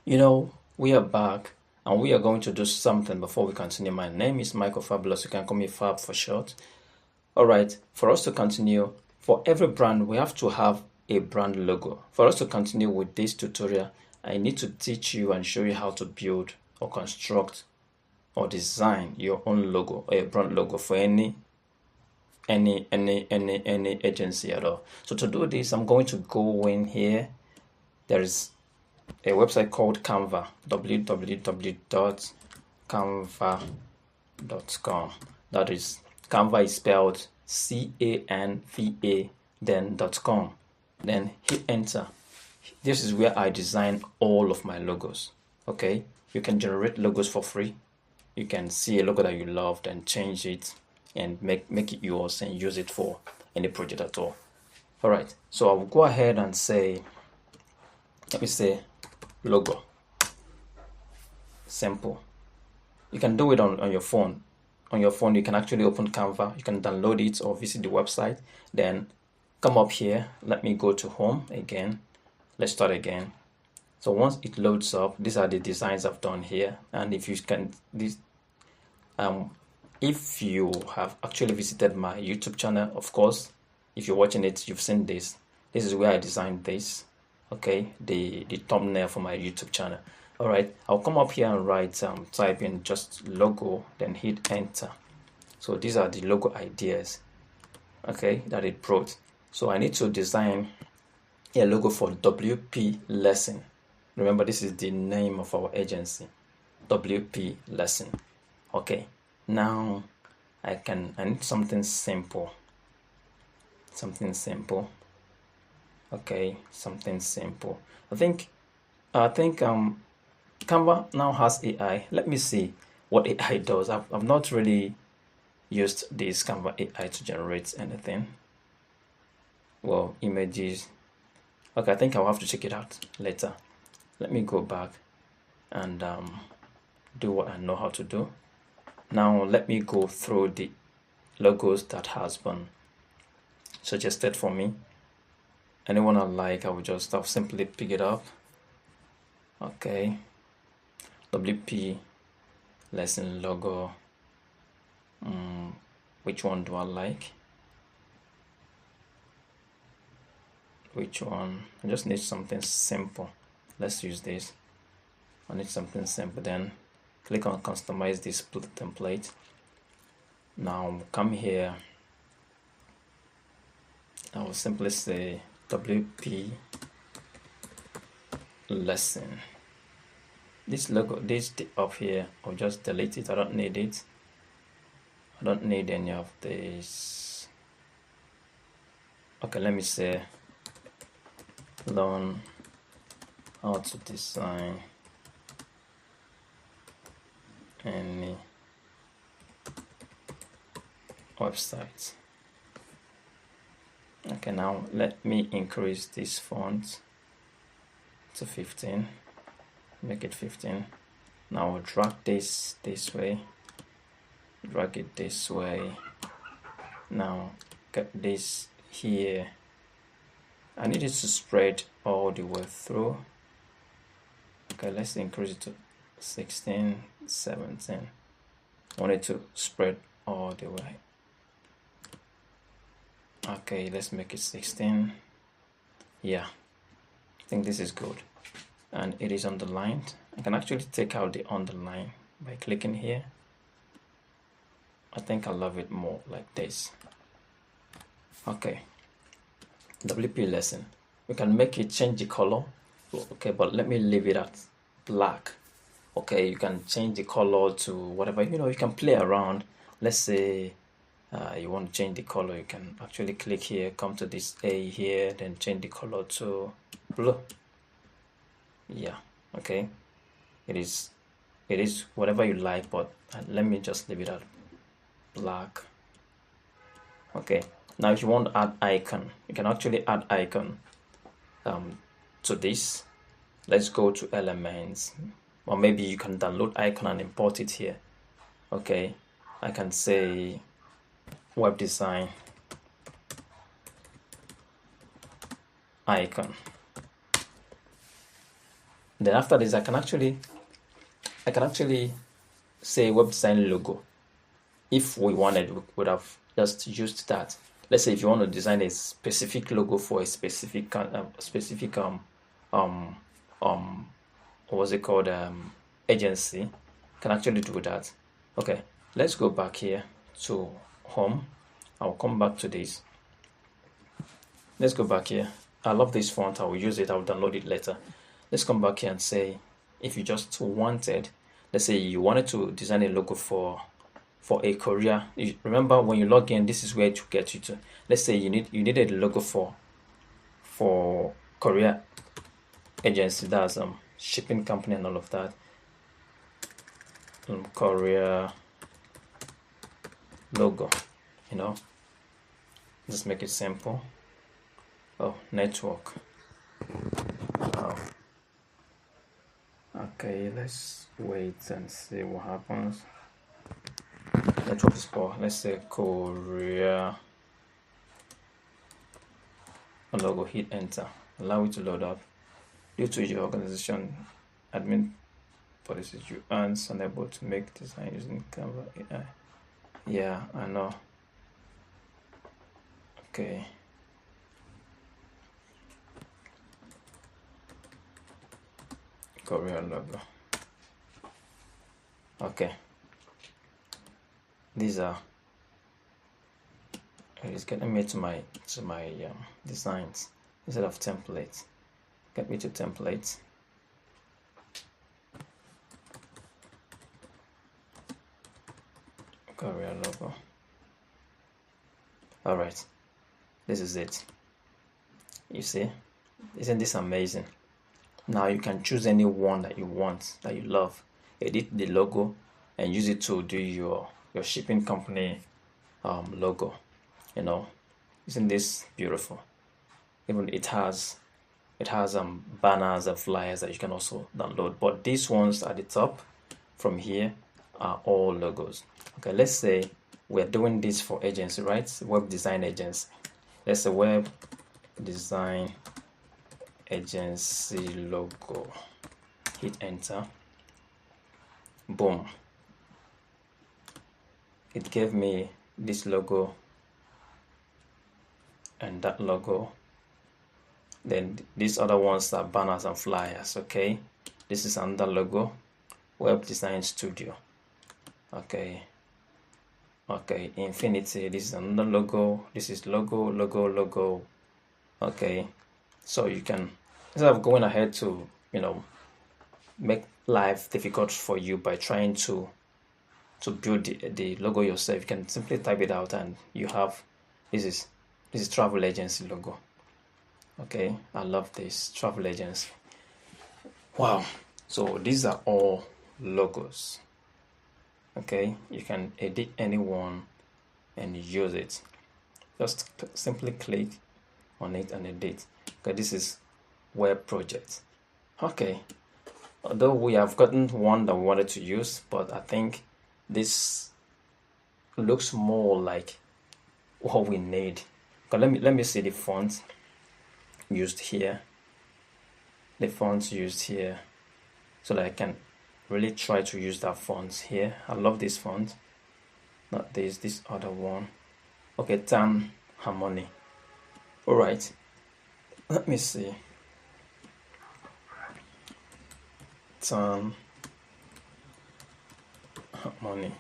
We are back and we are going to do something before we continue. My name is Michael Fabulous. You can call me Fab for short. All right, for us to continue, for every brand, we have to have a brand logo. For us to continue with this tutorial, I need to teach you and show you how to build or construct or design your own logo or a brand logo for any agency at all. So to do this, I'm going to go in here. There is a website called Canva, www.canva.com. That is, Canva is spelled CANVA, then .com. Then hit enter. This is where I design all of my logos. Okay, you can generate logos for free. You can see a logo that you loved and change it and make it yours and use it for any project at all. All right, so I'll go ahead and say, let me say logo. Simple. You can do it on your phone. On your phone, you can actually open Canva. You can download it or visit the website. Then come up here. Let me go to home again. Let's start again. So once it loads up, these are the designs I've done here. And if you can, if you have actually visited my YouTube channel, of course, if you're watching it, you've seen this. This is where I designed this. Okay, the thumbnail for my YouTube channel. All right, I'll come up here and write, type in just logo, then hit enter. So these are the logo ideas, okay, that it brought. So I need to design a logo for WP Lesson. Remember, this is the name of our agency, WP Lesson. Okay, now I need something simple. Okay, something simple. I think Canva now has AI. Let me see what AI does. I've not really used this Canva AI to generate anything. Well, images. Okay, I think I'll have to check it out later. Let me go back and do what I know how to do. Now let me go through the logos that has been suggested for me. Anyone I like, I'll simply pick it up. Okay, WP Lesson logo. Which one do I like? Which one? I just need something simple. Let's use this. I need something simple. Then click on customize this template. Now come here. I will simply say WP Lesson. This logo, this up here, I'll just delete it. I don't need it. I don't need any of this. Okay, let me say learn how to design any website. Okay, now let me increase this font to 15. Make it 15. Now I'll drag this way. Drag it this way. Now get this here. I need it to spread all the way through. Okay, let's increase it to 16, 17. I want it to spread all the way. Okay, let's make it 16. Yeah, I think this is good. And it is underlined. I can actually take out the underline by clicking here. I think I love it more like this. Okay, WP Lesson. We can make it change the color. Okay, but let me leave it at black. Okay, you can change the color to whatever, you can play around. Let's say you want to change the color, you can actually click here, come to this A here, then change the color to blue. Yeah, okay, it is whatever you like, but let me just leave it at black. Okay, now if you want to add icon, you can actually add icon to this. Let's go to elements, or maybe you can download icon and import it here. Okay, I can say web design icon. Then after this, I can actually say web design logo. If we wanted, we would have just used that. Let's say if you want to design a specific logo for a specific what's it called, agency, you can actually do that. Okay, let's go back here to home. I'll come back to this. Let's go back here. I love this font. I will use it. I'll download it later. Let's come back here and say, if you just wanted, let's say you wanted to design a logo for a career. Remember, when you log in, this is where to get you to. Let's say you needed a logo for career agency, that's shipping company and all of that. Career logo, just make it simple. Oh, network. Oh. Okay, let's wait and see what happens. Network is for, let's say, Korea logo. Hit enter. Allow it to load up. Due to your organization admin policies, you aren't unable to make design using Canva AI. Yeah, I know. Okay. Korea logo. Okay. These are. It's getting me to my designs instead of templates. Get me to templates. Korea logo. All right. This is it. You see, isn't this amazing? Now you can choose any one that you want, that you love, edit the logo and use it to do your shipping company logo. Isn't this beautiful? Even it has banners and flyers that you can also download, but these ones at the top from here are all logos. Okay, let's say we're doing this for agency, right? Web design agency. Let's say web design agency logo. Hit enter. Boom. It gave me this logo and that logo. Then these other ones are banners and flyers. Okay, this is another logo. Web design studio. Okay, infinity. This is another logo. This is logo. Okay, so you can, instead of going ahead to make life difficult for you by trying to build the logo yourself, you can simply type it out and you have this is travel agency logo. Okay, I love this travel agency. Wow. So these are all logos. Okay, you can edit any one and use it. Just simply click on it and edit. Okay, this is web project. Okay, although we have gotten one that we wanted to use, but I think this looks more like what we need. Okay, let me see the font used here. The fonts used here, so that I can really try to use that font here. I love this font, not this other one. Okay, Tan Harmony. All right, let me see. Tan Harmony.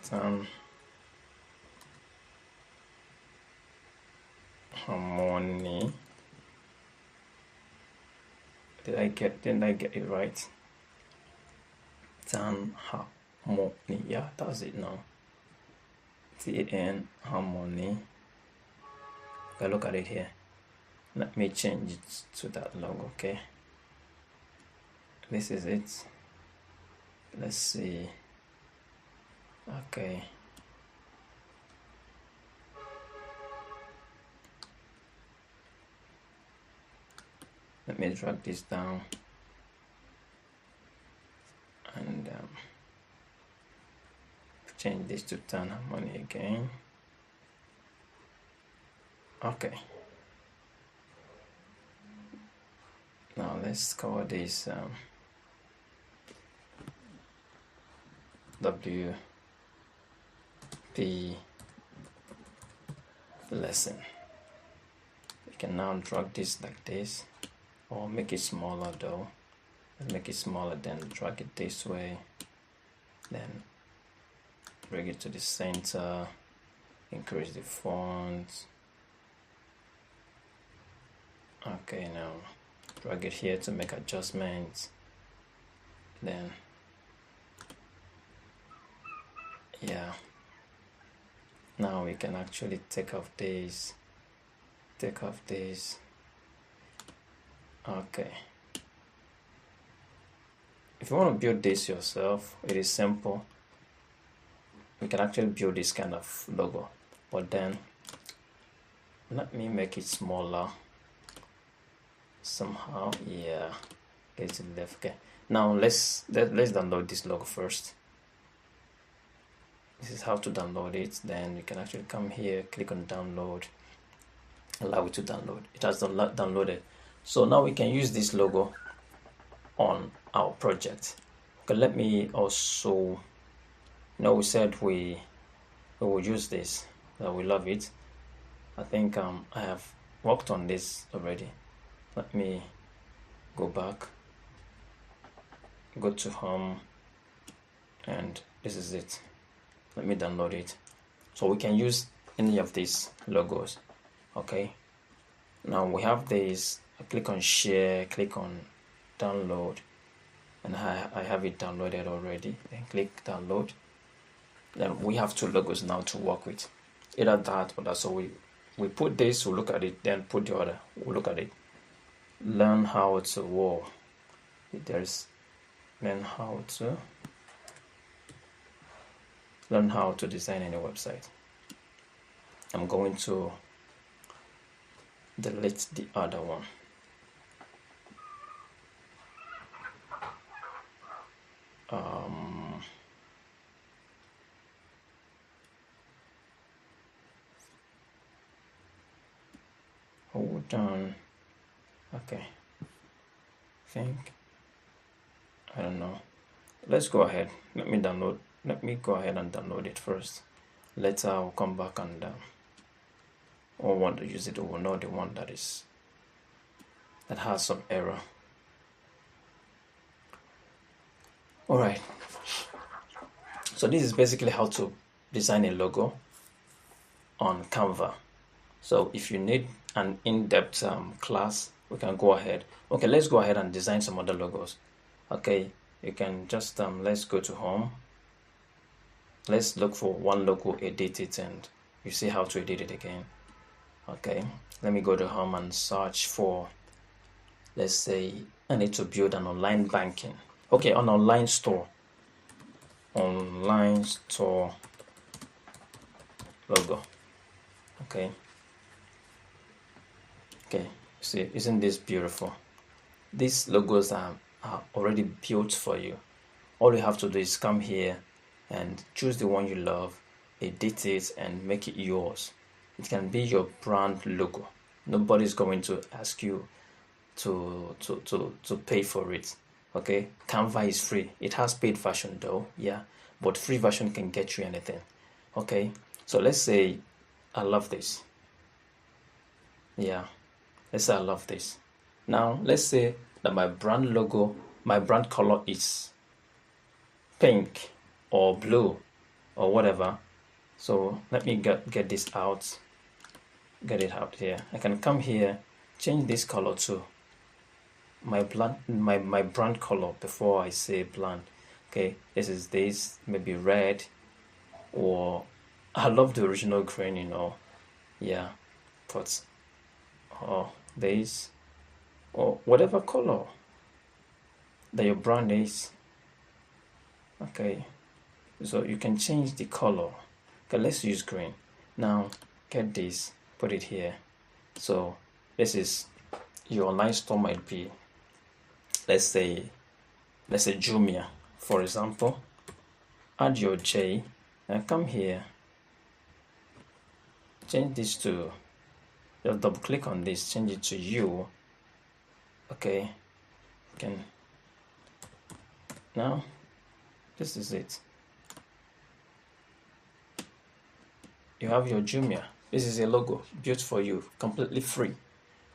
Tan Harmony. Didn't I get it right? Tan Harmony. Yeah, that's it now. TN Harmony. Okay, look at it here. Let me change it to that logo. Okay, this is it. Let's see. Okay, let me drag this down and change this to Tan Harmony again. Okay, now let's cover this WP lesson. You can now drag this like this, or make it smaller though. Make it smaller, then drag it this way, then bring it to the center, increase the font. Okay, now drag it here to make adjustments, then yeah, now we can actually take off this. Okay, if you want to build this yourself, it is simple. We can actually build this kind of logo, but then let me make it smaller somehow. Yeah, get to the left. Okay, now let's download this logo first. This is how to download it. Then you can actually come here, click on download, allow it to download. It has downloaded. So now we can use this logo on our project. Okay, let me also, we said we will use this, that we love it. I think I have worked on this already. Let me go back, go to home, and this is it. Let me download it. So we can use any of these logos. Okay, now we have this. I click on share, click on download, and I have it downloaded already. Then click download. Then we have two logos now to work with, either that or that. So we put this, we'll look at it, then put the other, we'll look at it. Learn how to, whoa, there's learn how to design any website. I'm going to delete the other one. Hold on. Okay, I don't know. Let's go ahead. Let me go ahead and download it first. Later I'll come back and or want to use it, or know the one that has some error. All right. So this is basically how to design a logo on Canva. So if you need an in-depth class, we can go ahead. Okay, let's go ahead and design some other logos. Okay, you can just let's go to home. Let's look for one logo, edit it, and you see how to edit it again. Okay, let me go to home and search for, let's say I need to build an online banking. Okay, an online store logo. Okay, see, isn't this beautiful? These logos are already built for you. All you have to do is come here and choose the one you love, edit it, and make it yours. It can be your brand logo. Nobody's going to ask you to pay for it. Okay, Canva is free. It has paid version though, yeah, but free version can get you anything. Okay, so let's say I love this. Yeah, let's say I love this. Now let's say that my brand logo, my brand color is pink or blue or whatever. So let me get this out, get it out here. I can come here, change this color to my brand color before I say brand. Okay, this maybe red, or I love the original green, yeah, but this, or whatever color that your brand is. Okay, so you can change the color. Okay, let's use green. Now get this, put it here. So this is your online store, might be, let's say Jumia, for example. Add your J and come here, change this to just double click on this, change it to you. Okay, can now this is it. You have your Jumia. This is a logo built for you, completely free.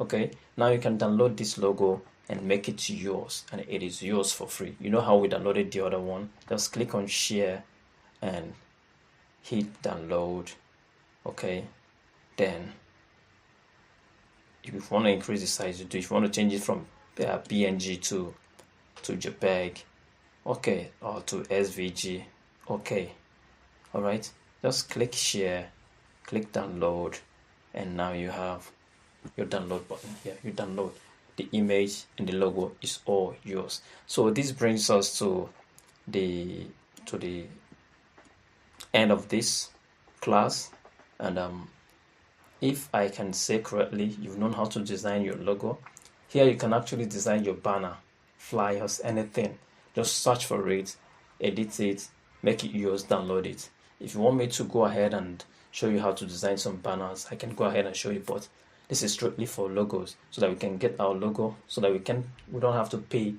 Okay, now you can download this logo and make it yours, and it is yours for free. You know how we downloaded the other one? Just click on share and hit download. Okay, then if you want to increase the size, you do. If you want to change it from PNG to JPEG, okay, or to SVG, okay. All right, just click share, click download, and now you have your download button here. You download the image and the logo is all yours. So this brings us to the end of this class, and if I can say correctly, you've known how to design your logo. Here you can actually design your banner, flyers, anything. Just search for it, edit it, make it yours, download it. If you want me to go ahead and show you how to design some banners, I can go ahead and show you, but this is strictly for logos, so that we can get our logo, so that we don't have to pay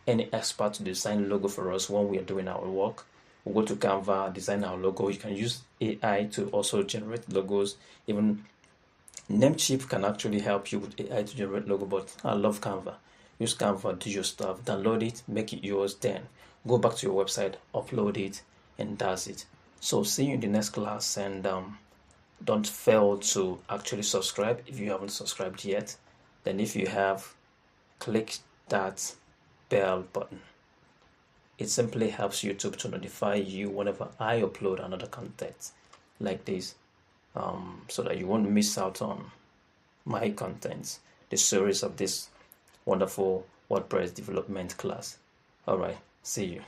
any expert to design logo for us when we are doing our work. We'll go to Canva, design our logo. You can use AI to also generate logos. Even Namecheap can actually help you with AI to generate logo, but I love Canva. Use Canva, do your stuff, download it, make it yours, then go back to your website, upload it, and that's it. So see you in the next class, and don't fail to actually subscribe if you haven't subscribed yet. Then if you have, click that bell button. It simply helps YouTube to notify you whenever I upload another content like this, so that you won't miss out on my contents, the series of this wonderful WordPress development class. All right, see you.